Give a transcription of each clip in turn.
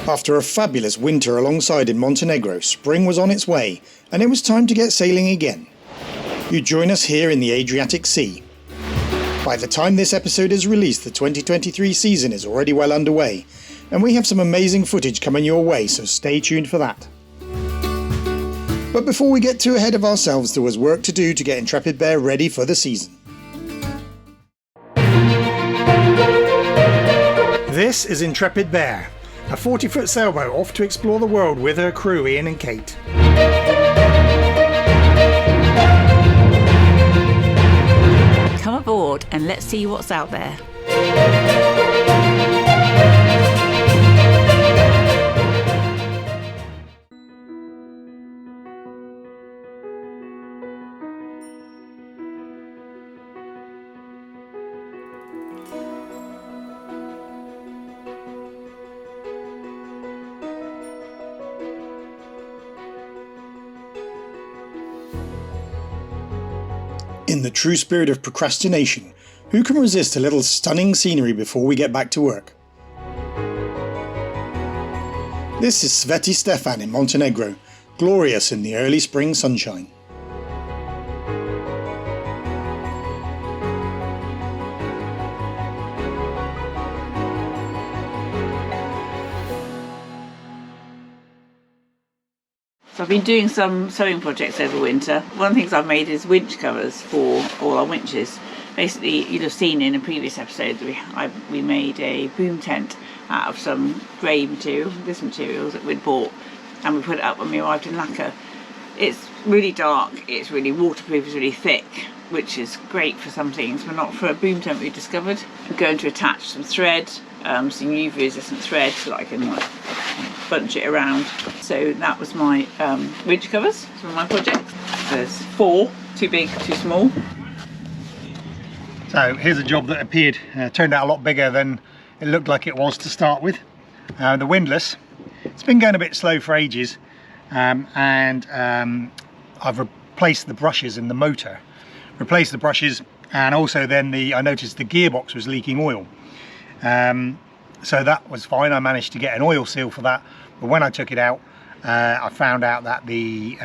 After a fabulous winter alongside in Montenegro, spring was on its way and it was time to get sailing again. You join us here in the Adriatic Sea. By the time this episode is released, the 2023 season is already well underway, and we have some amazing footage coming your way, so stay tuned for that. But before we get too ahead of ourselves, there was work to do to get Intrepid Bear ready for the season. This is Intrepid Bear, a 40-foot sailboat off to explore the world with her crew Ian and Kate. Come aboard and let's see what's out there. In the true spirit of procrastination, who can resist a little stunning scenery before we get back to work? This is Sveti Stefan in Montenegro, glorious in the early spring sunshine. So I've been doing some sewing projects over winter. One of the things I've made is winch covers for all our winches. Basically, you'd have seen in a previous episode that we made a boom tent out of some grey material, this material that we'd bought, and we put it up when we arrived in Lacca. It's really dark, it's really waterproof, it's really thick, which is great for some things, but not for a boom tent we discovered. I'm going to attach some thread, some UV resistant thread, so that I can bunch it around. So that was my winch covers for my project. There's 4, too big, too small. So here's a job that appeared, turned out a lot bigger than it looked like it was to start with. The Windlass, it's been going a bit slow for ages, and I've replaced the brushes in the motor. Replaced the brushes, and also then I noticed the gearbox was leaking oil. So that was fine, I managed to get an oil seal for that, but when I took it out, I found out that the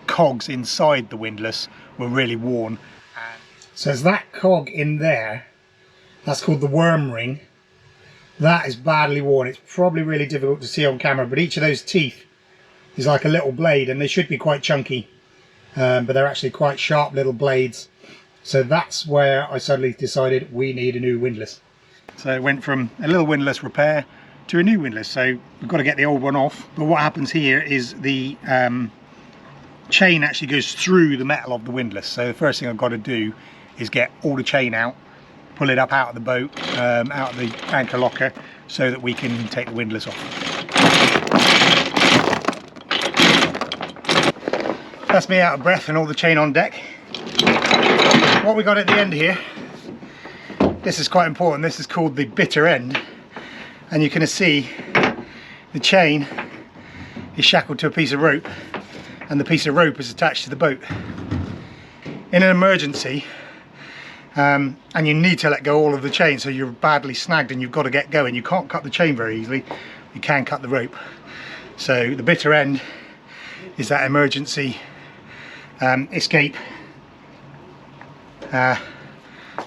cogs inside the Windlass were really worn. So there's that cog in there, that's called the worm ring. That is badly worn. It's probably really difficult to see on camera, but each of those teeth is like a little blade, and they should be quite chunky, but they're actually quite sharp little blades. So that's where I suddenly decided we need a new windlass. So it went from a little windlass repair to a new windlass. So we've got to get the old one off. But what happens here is the chain actually goes through the metal of the windlass. So the first thing I've got to do is get all the chain out, pull it up out of the boat, out of the anchor locker, so that we can take the windlass off. That's me out of breath and all the chain on deck. What we got at the end here, this is quite important. This is called the bitter end, and you can see the chain is shackled to a piece of rope, and the piece of rope is attached to the boat. In an emergency, and you need to let go all of the chain, so you're badly snagged and you've got to get going. You can't cut the chain very easily, you can cut the rope. So the bitter end is that emergency escape.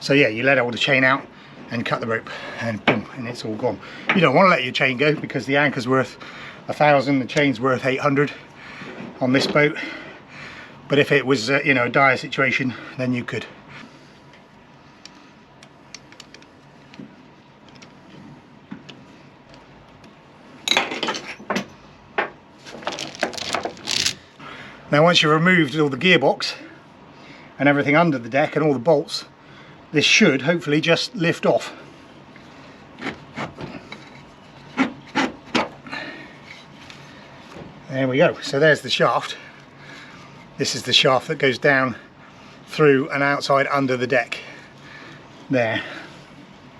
So yeah, you let all the chain out and cut the rope, and boom, and it's all gone. You don't want to let your chain go because the anchor's worth 1,000, the chain's worth 800 on this boat. But if it was you know, a dire situation, then you could. Now once you've removed all the gearbox and everything under the deck and all the bolts, this should hopefully just lift off. There we go. So there's the shaft. This is the shaft that goes down through and outside under the deck there.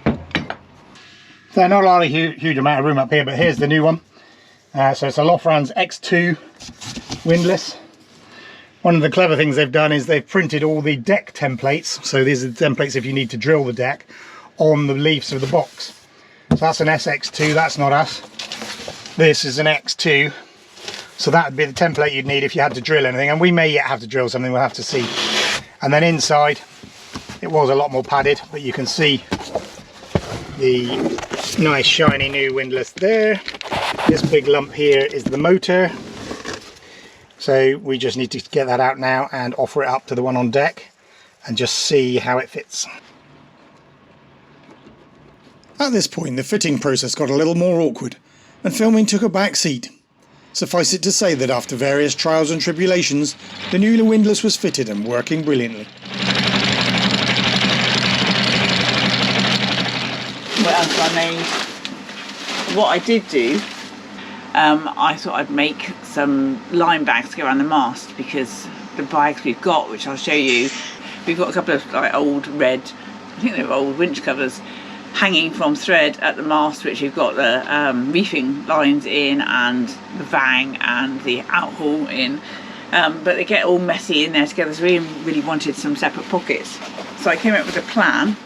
So not a lot of huge amount of room up here, but here's the new one. So it's a Liveaboard X2 windlass. One of the clever things they've done is they've printed all the deck templates. So these are the templates if you need to drill the deck on the leaves of the box. So that's an SX2, that's not us. This is an X2. So that would be the template you'd need if you had to drill anything. And we may yet have to drill something, we'll have to see. And then inside, it was a lot more padded, but you can see the nice shiny new windlass there. This big lump here is the motor. So we just need to get that out now and offer it up to the one on deck and just see how it fits. At this point, the fitting process got a little more awkward, and filming took a back seat. Suffice it to say that after various trials and tribulations, the new windlass was fitted and working brilliantly. What else I made? What I did do, I thought I'd make some line bags to go around the mast, because the bags we've got, which I'll show you, we've got a couple of like old red, I think they're old winch covers, hanging from thread at the mast, which we've got the reefing lines in and the vang and the outhaul in, but they get all messy in there together, so we really wanted some separate pockets. So I came up with a plan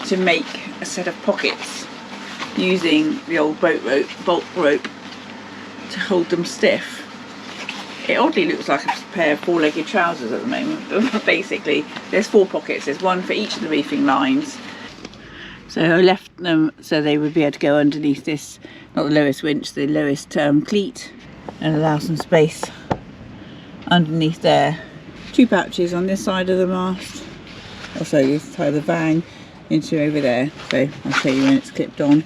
to make a set of pockets using the old bolt rope to hold them stiff. It oddly looks like a pair of four-legged trousers at the moment, but basically there's 4 pockets, there's one for each of the reefing lines. So I left them so they would be able to go underneath this, not the lowest winch, the lowest cleat, and allow some space underneath there. 2 pouches on this side of the mast. Also you tie the vang into over there, so I'll show you when it's clipped on.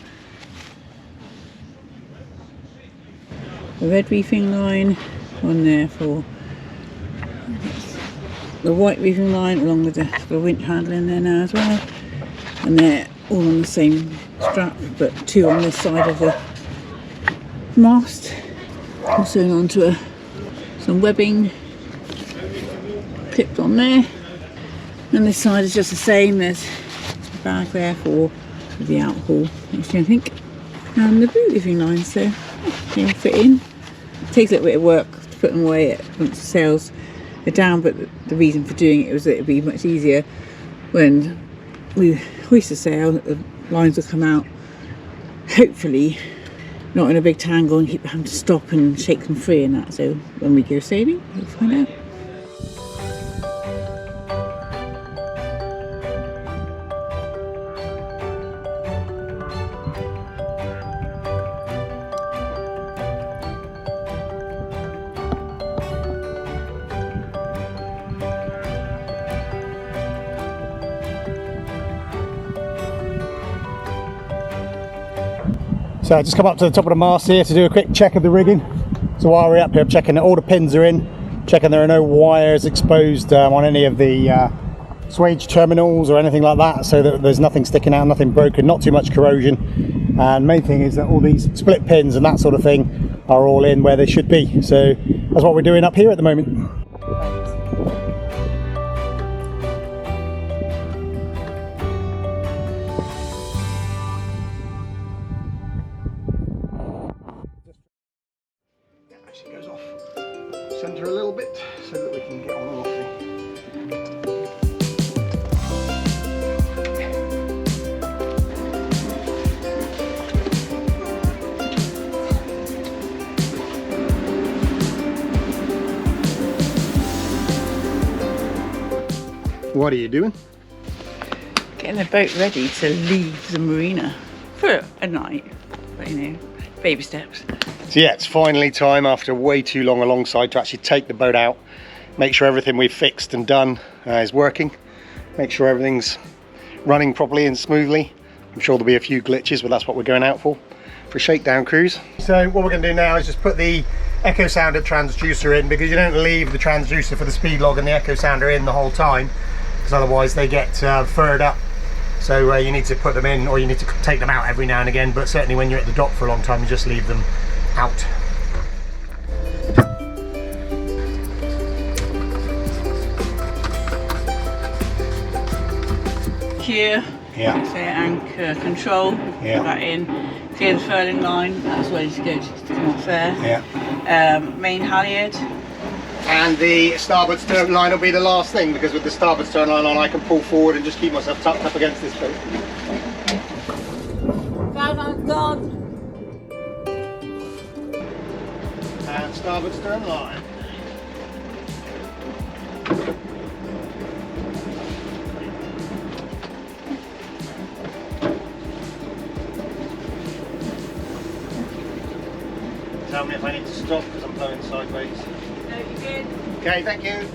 The red reefing line on there for the white reefing line, along with the winch handle in there now as well, and they're all on the same strap, but 2 on this side of the mast. I'm sewing onto some webbing clipped on there, and this side is just the same. There's a bag there for the outhaul, actually, I think, and the boot reefing lines, so they'll fit in. It takes a little bit of work to put them away once the sails are down, but the reason for doing it was that it would be much easier when we hoist the sail, the lines will come out, hopefully not in a big tangle and keep having to stop and shake them free and that, so when we go sailing we'll find out. So I just come up to the top of the mast here to do a quick check of the rigging. So while we're up here, I'm checking that all the pins are in, checking there are no wires exposed on any of the swage terminals or anything like that, so that there's nothing sticking out, nothing broken, not too much corrosion. And main thing is that all these split pins and that sort of thing are all in where they should be. So that's what we're doing up here at the moment. Actually goes off centre a little bit so that we can get on and off the What are you doing? Getting the boat ready to leave the marina for a night, but you know, baby steps. So yeah, it's finally time after way too long alongside to actually take the boat out, make sure everything we've fixed and done is working, make sure everything's running properly and smoothly. I'm sure there'll be a few glitches, but that's what we're going out for a shakedown cruise. So what we're going to do now is just put the echo sounder transducer in, because you don't leave the transducer for the speed log and the echo sounder in the whole time, because otherwise they get furred up. So you need to put them in, or you need to take them out every now and again, but certainly when you're at the dock for a long time you just leave them out. Here, Yeah. say anchor control, Yeah. put that in. Clear the furling line, that's ready to go to come off there. Yeah. Main halyard. And the starboard stern line will be the last thing, because with the starboard stern line on I can pull forward and just keep myself tucked up against this boat. gone. And starboard stern line. Tell me if I need to stop because I'm blowing sideways. No, you're good. Okay, thank you.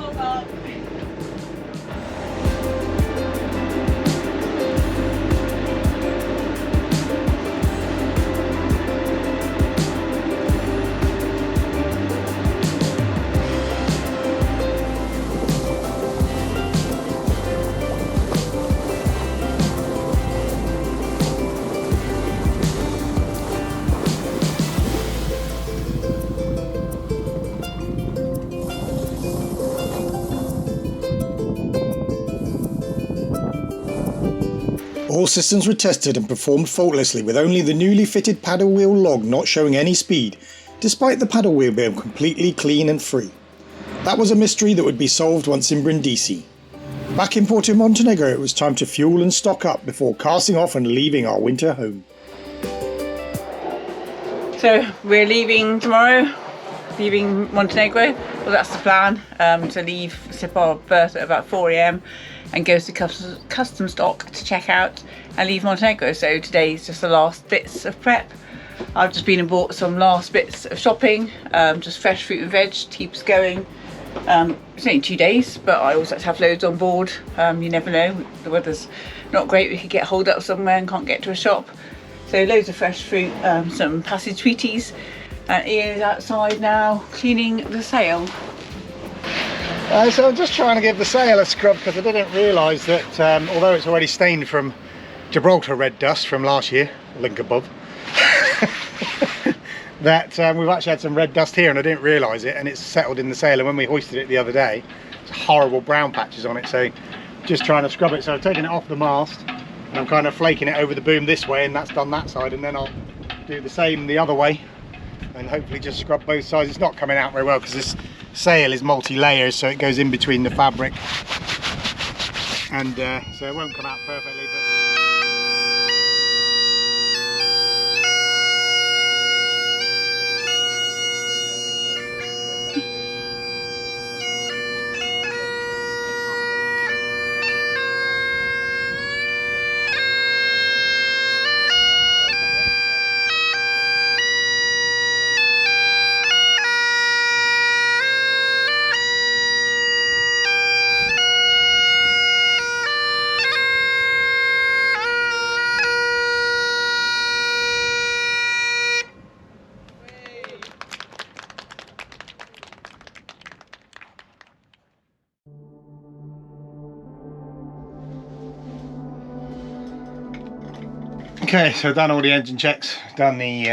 Hold on. All systems were tested and performed faultlessly with only the newly fitted paddle wheel log not showing any speed, despite the paddle wheel being completely clean and free. That was a mystery that would be solved once in Brindisi. Back in Porto Montenegro, it was time to fuel and stock up before casting off and leaving our winter home. So we're leaving tomorrow, leaving Montenegro. Well, that's the plan, to leave, sip our berth at about 4 AM and go to customs dock to check out and leave Montenegro. So today's just the last bits of prep. I've just been and bought some last bits of shopping, just fresh fruit and veg to keep us going. It's only 2 days, but I always like to have loads on board. You never know, the weather's not great, we could get holed up somewhere and can't get to a shop. So loads of fresh fruit, some passage sweeties, and Ian is outside now cleaning the sail. So I'm just trying to give the sail a scrub because I didn't realise that although it's already stained from Gibraltar red dust from last year, link above, that we've actually had some red dust here and I didn't realise it, and it's settled in the sail, and when we hoisted it the other day, it's horrible brown patches on it, so just trying to scrub it. So I've taken it off the mast and I'm kind of flaking it over the boom this way, and that's done that side, and then I'll do the same the other way and hopefully just scrub both sides. It's not coming out very well because this sail is multi-layers, so it goes in between the fabric, and so it won't come out perfectly, but okay, so done all the engine checks, done the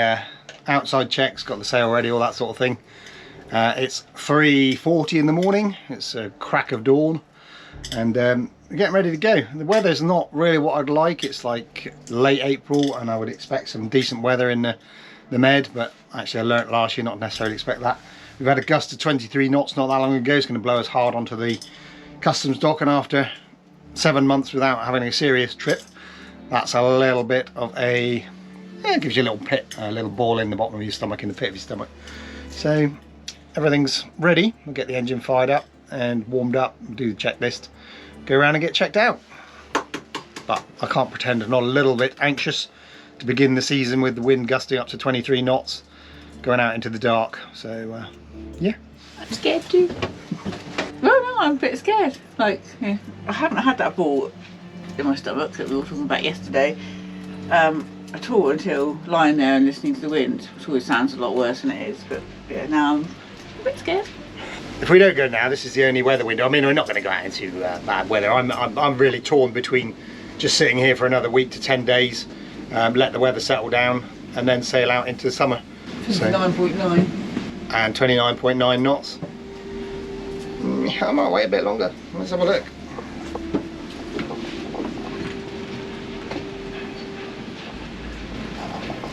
outside checks, got the sail ready, all that sort of thing. It's 3:40 in the morning, it's a crack of dawn, and we're getting ready to go. The weather's not really what I'd like. It's like late April and I would expect some decent weather in the Med, but actually I learnt last year not to necessarily expect that. We've had a gust of 23 knots not that long ago. It's going to blow us hard onto the customs dock, and after 7 months without having a serious trip, that's a little bit of a, it gives you a little pit, a little ball in the bottom of your stomach, in the pit of your stomach. So everything's ready. We'll get the engine fired up and warmed up, do the checklist, go around and get checked out. But I can't pretend I'm not a little bit anxious to begin the season with the wind gusting up to 23 knots, going out into the dark. So yeah. I'm scared too. No, I'm a bit scared. Like, yeah, I haven't had that ball in my stomach that we were talking about yesterday at all until lying there and listening to the wind, which always sounds a lot worse than it is. But yeah, now I'm a bit scared. If we don't go now, this is the only weather window. I mean, we're not going to go out into bad weather. I'm really torn between just sitting here for another week to 10 days, let the weather settle down, and then sail out into the summer. 59.9 and 29.9 knots. I might wait a bit longer. Let's have a look.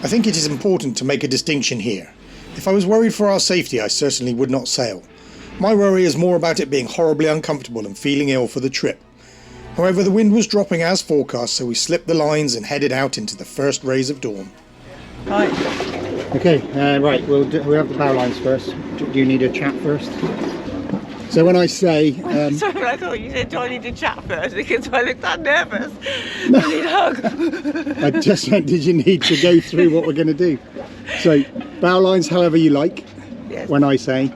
I think it is important to make a distinction here. If I was worried for our safety, I certainly would not sail. My worry is more about it being horribly uncomfortable and feeling ill for the trip. However, the wind was dropping as forecast, so we slipped the lines and headed out into the first rays of dawn. Right. Okay, right, we'll have the bow lines first. Do you need a chat first? So when I say... Sorry, I thought you said, do I need to chat first? Because I looked that nervous. No. I need a hug. I just said, did you need to go through what we're going to do? So, bow lines however you like, yes. When I say,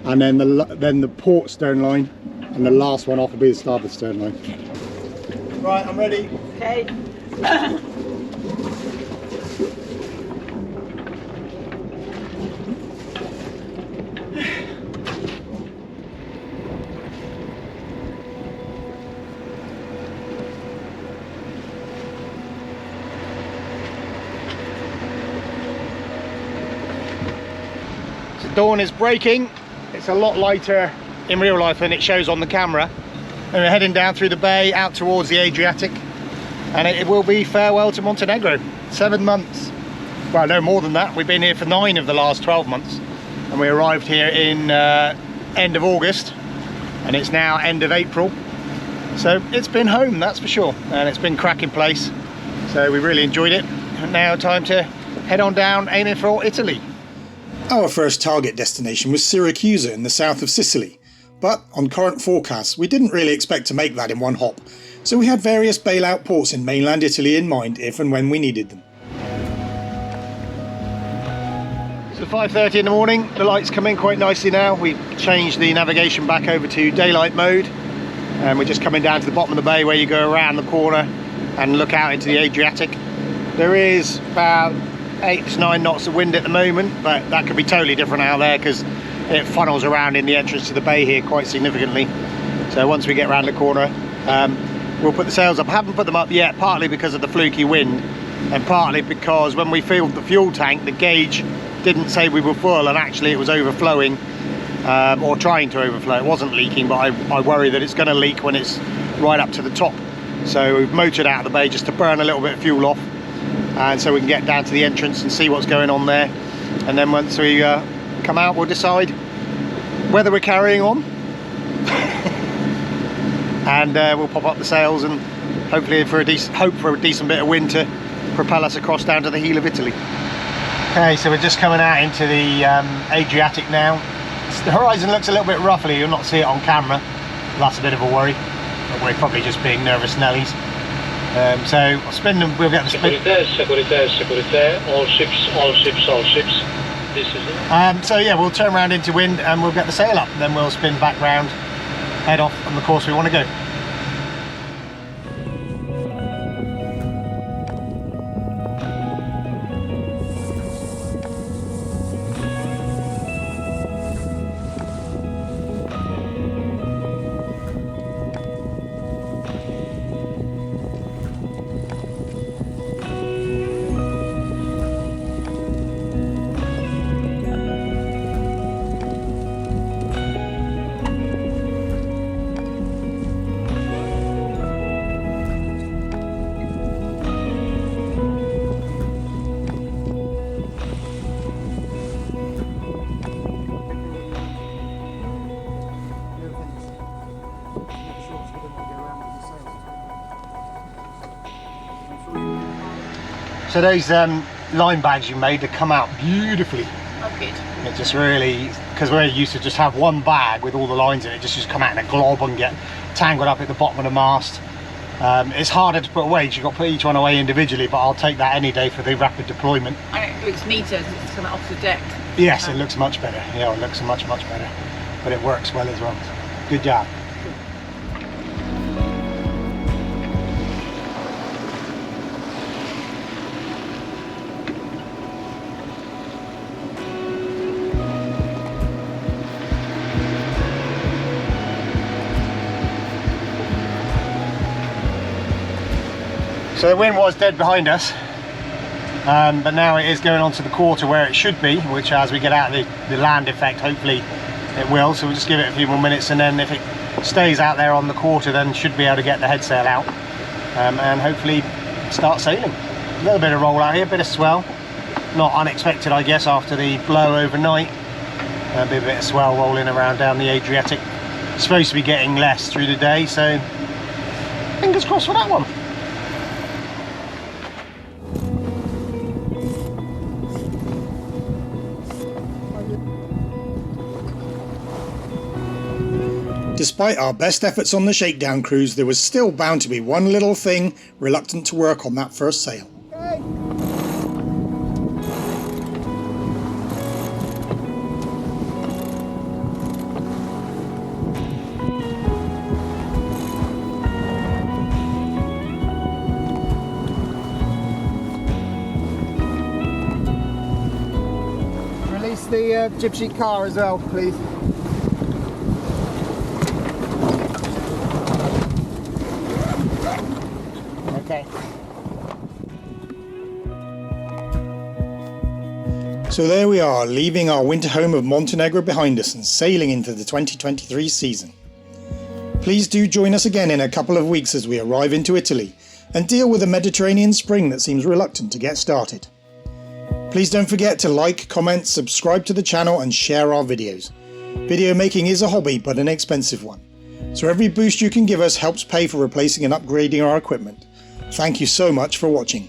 and then the port stern line, and the last one off will be the starboard stern line. Okay. Right, I'm ready. Okay. Dawn is breaking. It's a lot lighter in real life than it shows on the camera. And we're heading down through the bay out towards the Adriatic, and it will be farewell to Montenegro. 7 months, well, no more than that. We've been here for 9 of the last 12 months, and we arrived here in end of August, and it's now end of April. So it's been home, that's for sure, and it's been cracking place. So we really enjoyed it. And now time to head on down, aiming for Italy. Our first target destination was Syracuse in the south of Sicily, but on current forecasts we didn't really expect to make that in one hop, so we had various bailout ports in mainland Italy in mind if and when we needed them. So 5:30 in the morning, the lights come in quite nicely now. We've changed the navigation back over to daylight mode, and we're just coming down to the bottom of the bay where you go around the corner and look out into the Adriatic. There is about 8 to 9 knots of wind at the moment, but that could be totally different out there because it funnels around in the entrance to the bay here quite significantly. So once we get around the corner, we'll put the sails up. I haven't put them up yet, partly because of the fluky wind, and partly because when we filled the fuel tank, the gauge didn't say we were full, and actually it was overflowing, or trying to overflow. It wasn't leaking, but I worry that it's going to leak when it's right up to the top. So we've motored out of the bay just to burn a little bit of fuel off, and so we can get down to the entrance and see what's going on there. And then once we come out, we'll decide whether we're carrying on and we'll pop up the sails and hopefully hope for a decent bit of wind to propel us across down to the heel of Italy. Okay, so we're just coming out into the Adriatic now. The horizon looks a little bit roughly, you'll not see it on camera. That's a bit of a worry, but we're probably just being nervous Nellies. So I'll spin them, we'll get the spin. Sécurité, all ships, all ships, all ships. This is it. So yeah, we'll turn around into wind and we'll get the sail up, then we'll spin back round, head off on the course we want to go. So those line bags you made, they come out beautifully. Oh, good. It just really, because we're used to just have one bag with all the lines in it, just come out in a glob and get tangled up at the bottom of the mast. It's harder to put away, you've got to put each one away individually, but I'll take that any day for the rapid deployment. And it looks neater as it's kind of off the deck. Yes, it looks much better. Yeah, it looks much better. But it works well as well. Good job. So the wind was dead behind us, but now it is going on to the quarter where it should be, which as we get out of the land effect, hopefully it will. So we'll just give it a few more minutes, and then if it stays out there on the quarter, then should be able to get the head sail out and hopefully start sailing. A little bit of roll out here, a bit of swell. Not unexpected, I guess, after the blow overnight. There'll be a bit of swell rolling around down the Adriatic. It's supposed to be getting less through the day, so Fingers crossed for that one. Despite our best efforts on the Shakedown cruise, there was still bound to be one little thing reluctant to work on that first sail. Release the gypsy car as well, please. Okay. So there we are, leaving our winter home of Montenegro behind us and sailing into the 2023 season. Please do join us again in a couple of weeks as we arrive into Italy and deal with a Mediterranean spring that seems reluctant to get started. Please don't forget to like, comment, subscribe to the channel and share our videos. Video making is a hobby but an expensive one, so every boost you can give us helps pay for replacing and upgrading our equipment. Thank you so much for watching.